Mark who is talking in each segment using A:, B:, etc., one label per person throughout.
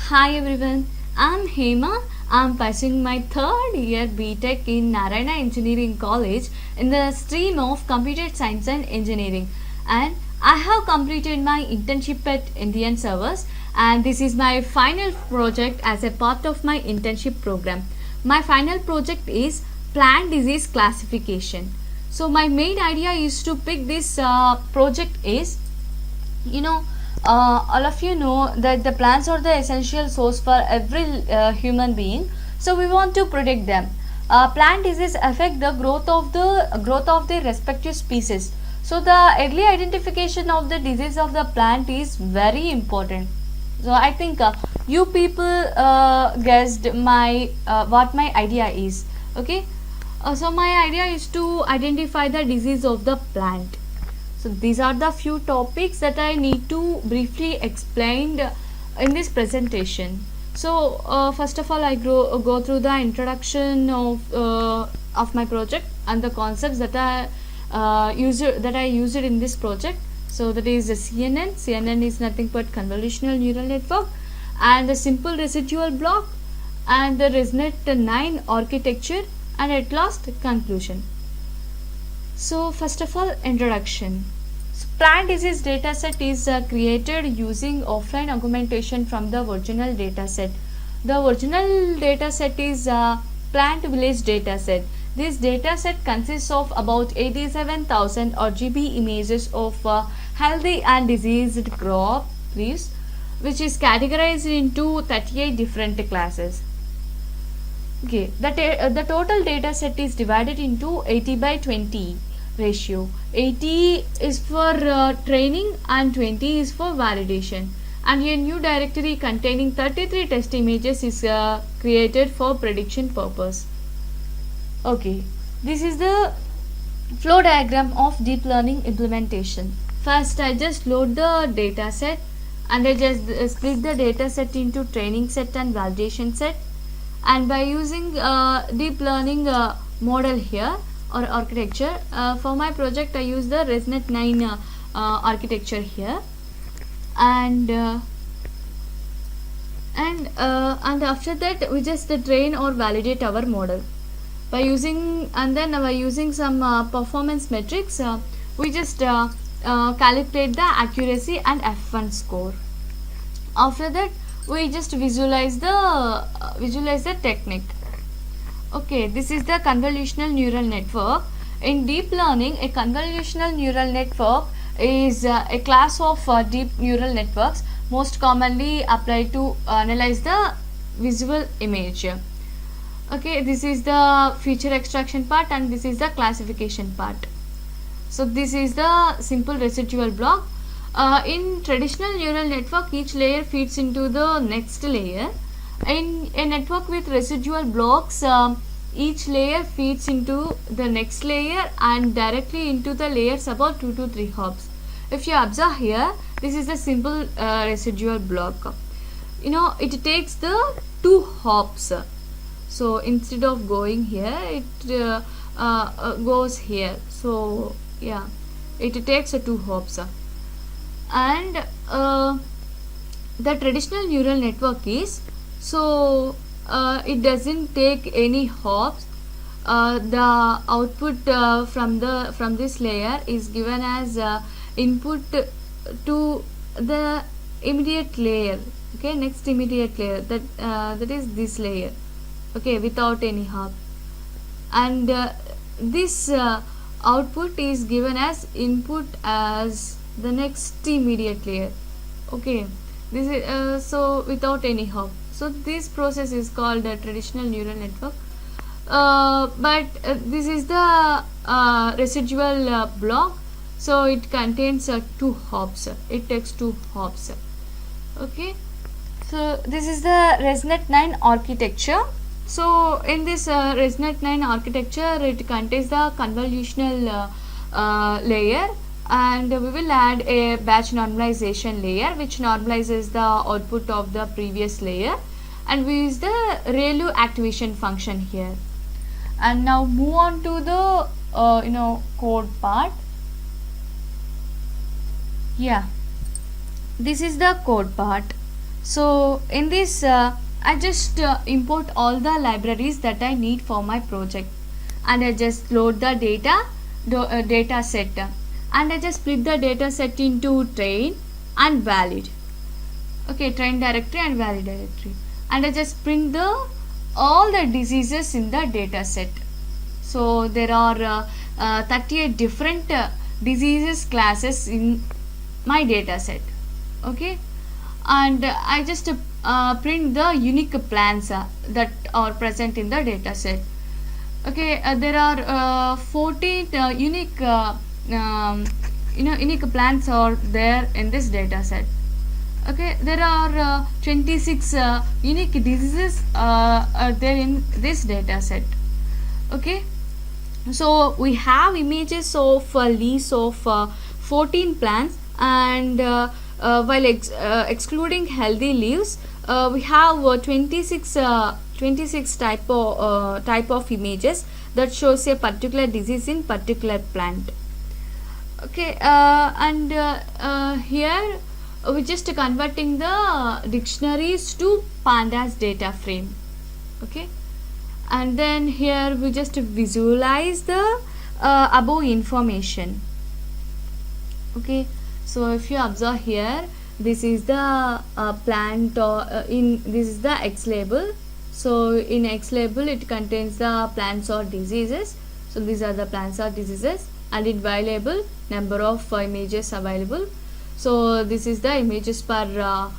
A: Hi everyone, I'm Hema. I'm pursuing my third year BTech in Narayana Engineering College in the stream of Computer Science and Engineering, and I have completed my internship at Indian Servers, and this is my final project as a part of my internship program. My final project is plant disease classification. So my main idea is to pick this project is, you know all of you know that the plants are the essential source for every human being, so we want to protect them. Plant disease affect the growth of the respective species, so the early identification of the disease of the plant is very important. So I think you people guessed my what my idea is. Okay, so my idea is to identify the disease of the plant. So these are the few topics that I need to briefly explain in this presentation. So first of all, I go through the introduction of my project and the concepts that I used in this project. So that is the CNN. CNN is nothing but convolutional neural network, and the simple residual block, and the ResNet-9 architecture, and at last conclusion. So first of all, introduction. So plant disease dataset is created using offline augmentation from the original dataset. The original dataset is plant village dataset. This dataset consists of about 87,000 RGB images of healthy and diseased crop leaves, which is categorized into 38 different classes. Okay, the total data set is divided into 80/20 ratio. 80 is for training and 20 is for validation, and a new directory containing 33 test images is created for prediction purpose. Okay, this is the flow diagram of deep learning implementation. First, I just load the data set, and I just split the data set into training set and validation set. And by using deep learning model here or architecture, for my project I use the ResNet-9 architecture here, and after that we just train or validate our model by using, and then by using some performance metrics, we just calculate the accuracy and F1 score. After that we just visualize the technique. Okay, this is the convolutional neural network. In deep learning, a convolutional neural network is a class of deep neural networks most commonly applied to analyze the visual image. Okay, this is the feature extraction part, and this is the classification part. So this is the simple residual block. In traditional neural network, each layer feeds into the next layer. In a network with residual blocks, each layer feeds into the next layer and directly into the layers about 2 to 3 hops. If you observe here, this is the simple residual block. It takes the 2 hops. So instead of going here, it goes here. So yeah, it takes 2 hops. And the traditional neural network is, so it doesn't take any hops. The output from this layer is given as input to the immediate layer. Okay, next immediate layer, that is this layer. Okay, without any hop, and this output is given as input as the next immediate layer. Okay, this is so without any hop. So this process is called a traditional neural network, but this is the residual block, so it contains 2 hops. It takes 2 hops. Okay, so this is the ResNet-9 architecture. So in this ResNet-9 architecture, it contains the convolutional layer, and we will add a batch normalization layer which normalizes the output of the previous layer, and we use the ReLU activation function here. And now move on to the code part. Yeah, this is the code part. So in this I just import all the libraries that I need for my project, and I just load the data set, and I just split the data set into train and valid. Okay, train directory and valid directory, and I just print the all the diseases in the data set. So there are 38 different diseases classes in my data set. Okay, and I just print the unique plans that are present in the data set. Okay, there are 14 unique unique plans are there in this data set. Okay, there are 26 unique diseases are there in this data set. Okay, so we have images of leaves of 14 plants, and while excluding healthy leaves, we have 26 type of images that shows a particular disease in particular plant. Okay, and here we just converting the dictionaries to pandas data frame. Okay, and then here we just visualize the above information. Okay, so if you observe here, this is the plant in this is the X label. So in X label it contains the plants or diseases. So these are the plants or diseases, and in Y label number of images available. So this is the images per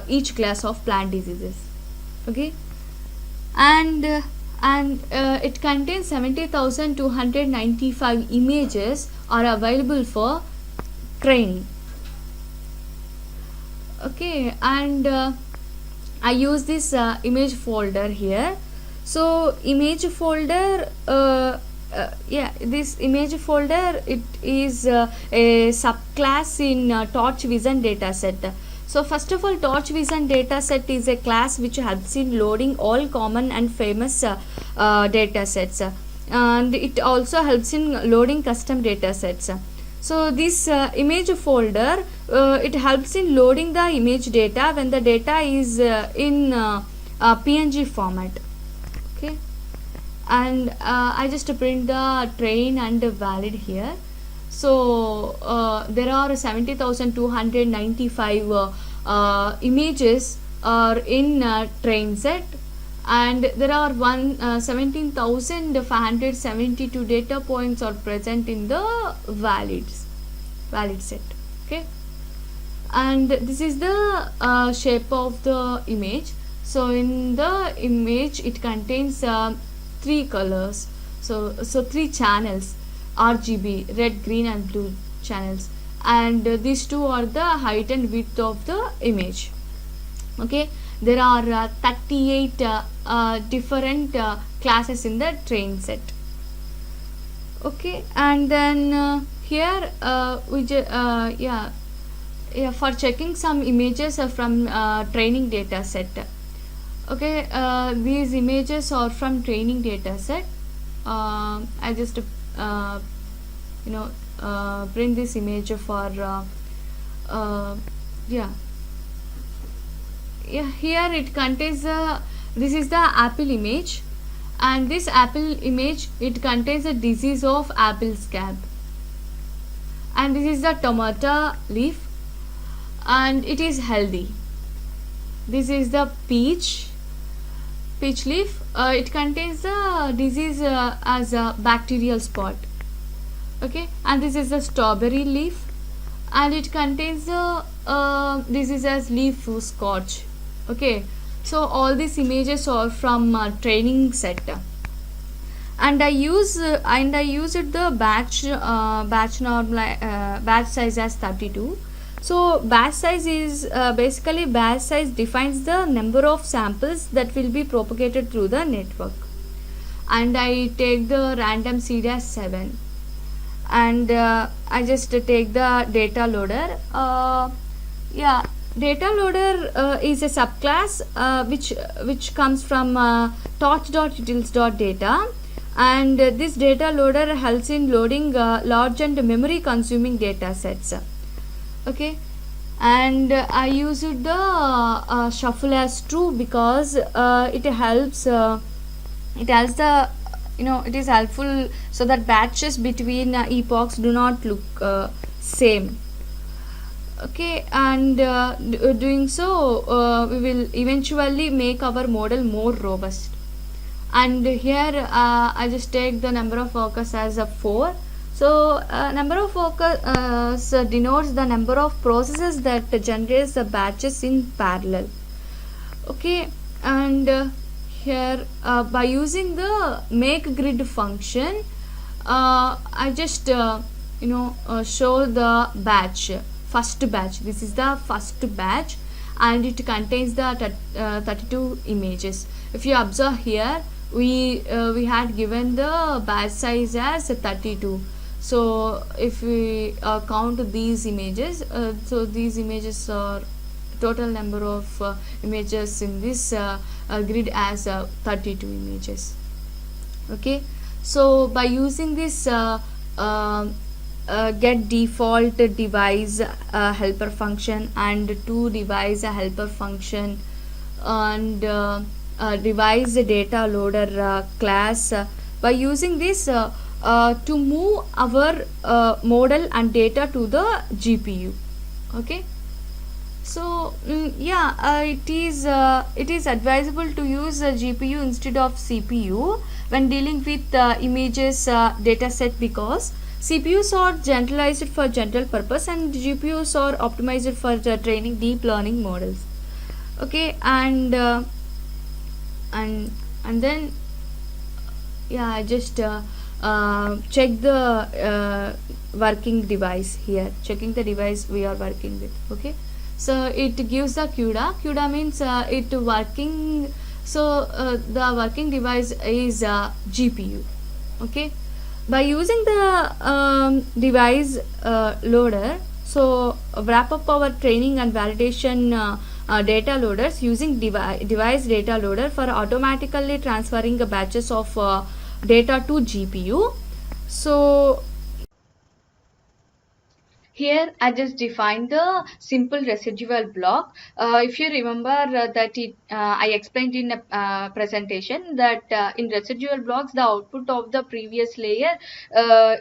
A: each class of plant diseases. Okay, and it contains 70,295 images are available for training. Okay, and I use this image folder here. So image folder, this image folder, it is a subclass in Torch Vision dataset. So first of all, Torch Vision dataset is a class which helps in loading all common and famous datasets, and it also helps in loading custom datasets. So this image folder, it helps in loading the image data when the data is in PNG format. Okay, and I just print the train and valid here. So there are 70,295 images are in train set, and there are 17,572 data points are present in the valid set. Okay, and this is the shape of the image. So in the image it contains 3 colors, so 3 channels, RGB, red, green and blue channels, and these two are the height and width of the image. Okay, there are 38 different classes in the train set. Okay, and then here for checking some images from training data set. Okay, these images are from training data set. I just print this image for here it contains this is the apple image, and this apple image, it contains a disease of apple scab, and this is the tomato leaf and it is healthy. This is the peach leaf, it contains the disease as a bacterial spot. Okay, and this is the strawberry leaf, and it contains the disease as leaf scorch. Okay, so all these images are from training set, and I use the batch size as 32. So batch size is basically batch size defines the number of samples that will be propagated through the network, and I take the random seed as 7, and I just take the data loader. Data loader is a subclass which comes from torch.utils.data, and this data loader helps in loading large and memory consuming data sets. Okay, and I used the shuffle as true because it has the it is helpful so that batches between epochs do not look same. Okay, and doing so we will eventually make our model more robust. And here I just take the number of workers as a 4. So number of workers denotes the number of processes that generates the batches in parallel. Okay, and here by using the make grid function I just show the batch, first batch. This is the first batch and it contains the 32 images. If you observe here, we had given the batch size as 32. So if we count these images, so these images are total number of images in this grid as 32 images. Okay, so by using this get default device helper function and to device helper function and device data loader class, by using this to move our model and data to the GPU. Okay, so it is advisable to use a GPU instead of CPU when dealing with images dataset, because CPUs are generalized for general purpose and GPUs are optimized for training deep learning models. Okay, and then I just check the working device here, checking the device we are working with. Okay, so it gives the CUDA means it working, so the working device is GPU. Okay, by using the device loader, so wrap up our training and validation data loaders using device data loader for automatically transferring batches of data to GPU. So here I just defined the simple residual block. If you remember I explained in a presentation that in residual blocks the output of the previous layer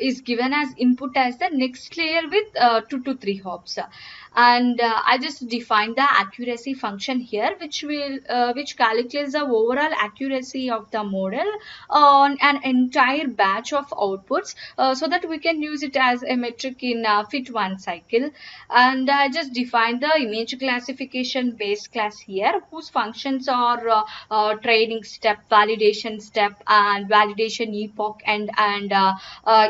A: is given as input as the next layer with 2 to 3 hops. And I just defined the accuracy function here, which calculates the overall accuracy of the model on an entire batch of outputs, so that we can use it as a metric in fit one cycle. And I just defined the image classification base class here, whose functions are training step, validation step, and validation epoch and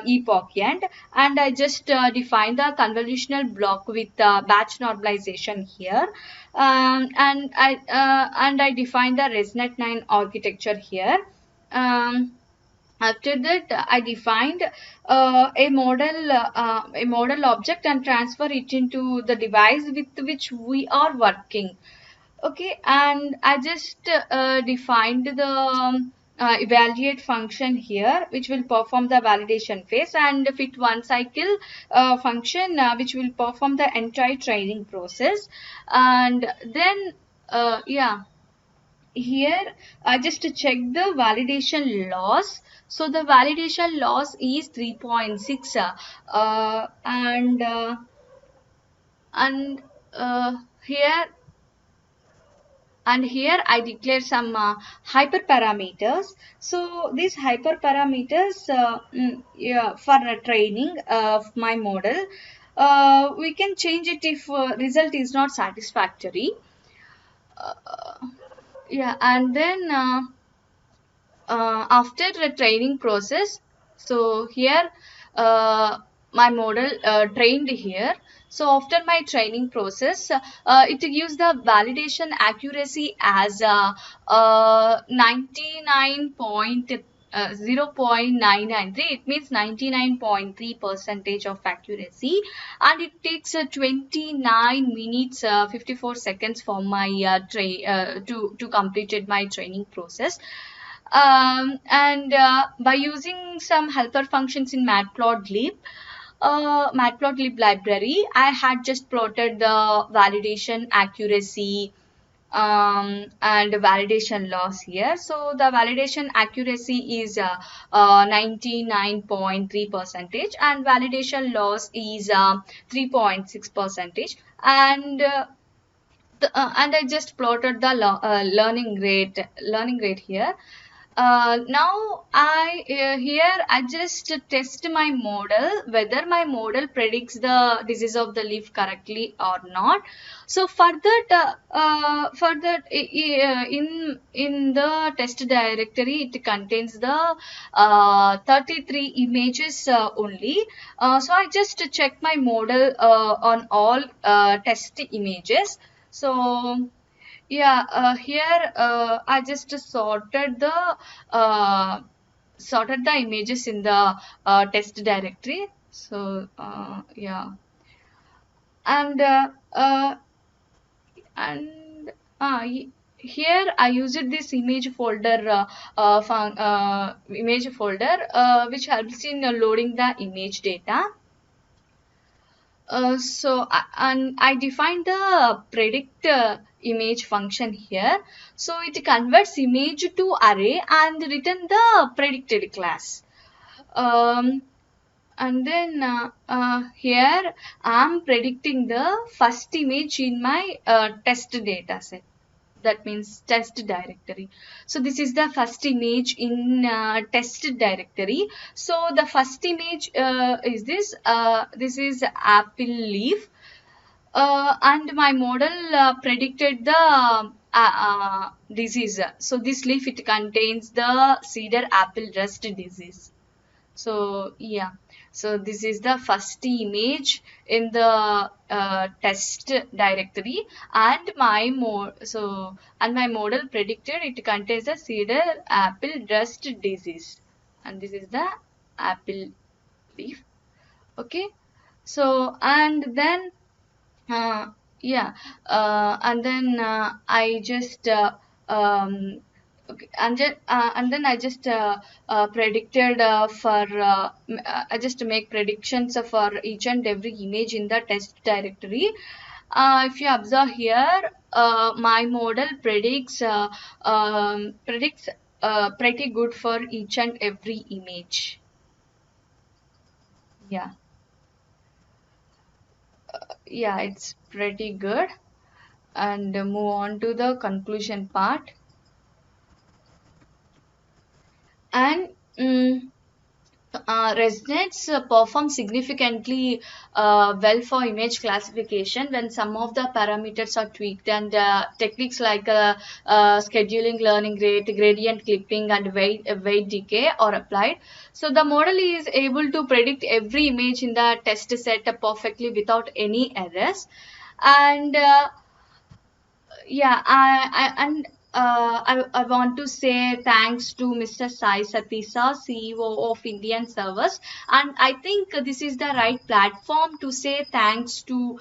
A: epoch end. And I just defined the convolutional block with batch normalization here. And I defined the ResNet 9 architecture here. After that, I defined a model object and transfer it into the device with which we are working. Okay, and I just defined the evaluate function here, which will perform the validation phase, and fit one cycle function, which will perform the entire training process. And then here I just check the validation loss. So the validation loss is 3.6 and here I declare some hyperparameters. So these hyperparameters for training of my model, we can change it if result is not satisfactory. And then after the training process, so here my model trained here. So after my training process, it gives the validation accuracy as 0.993. It means 99.3% of accuracy, and it takes 29 minutes 54 seconds for my to completed my training process. And by using some helper functions in matplotlib,
B: Matplotlib library, I had just plotted the validation accuracy and validation loss here. So the validation accuracy is 99.3 percentage and validation loss is 3.6 percentage, and I just plotted the learning rate here. Now here I just test my model whether my model predicts the disease of the leaf correctly or not. So for that in the test directory it contains the 33 images only. So I just check my model on all test images. So yeah, here I just sorted the images in the test directory. So yeah, and and here I used this image folder which helps in loading the image data. And I defined the predict image function here. So it converts image to array and return the predicted class. And then here I'm predicting the first image in my test data set. That means test directory. So this is the first image in test directory. So the first image is this is apple leaf, and my model predicted the disease. So this leaf it contains the cedar apple rust disease. So yeah, so this is the first image in the test directory, and my model predicted it contains the cedar apple rust disease, and this is the apple leaf. Okay, so and then yeah, and then I just okay, and then I just predicted I just make predictions for each and every image in the test directory. If you observe here, my model predicts pretty good for each and every image. Yeah, yeah, it's pretty good. And move on to the conclusion part. And ResNets perform significantly well for image classification when some of the parameters are tweaked, and techniques like scheduling, learning rate, gradient clipping, and weight decay are applied. So the model is able to predict every image in the test set perfectly without any errors. And yeah, I want to say thanks to Mr. Sai Satisa, CEO of Indian Servers, and I think this is the right platform to say thanks to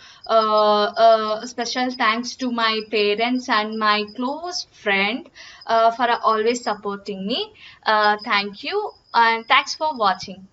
B: special thanks to my parents and my close friend for always supporting me. Thank you, and thanks for watching.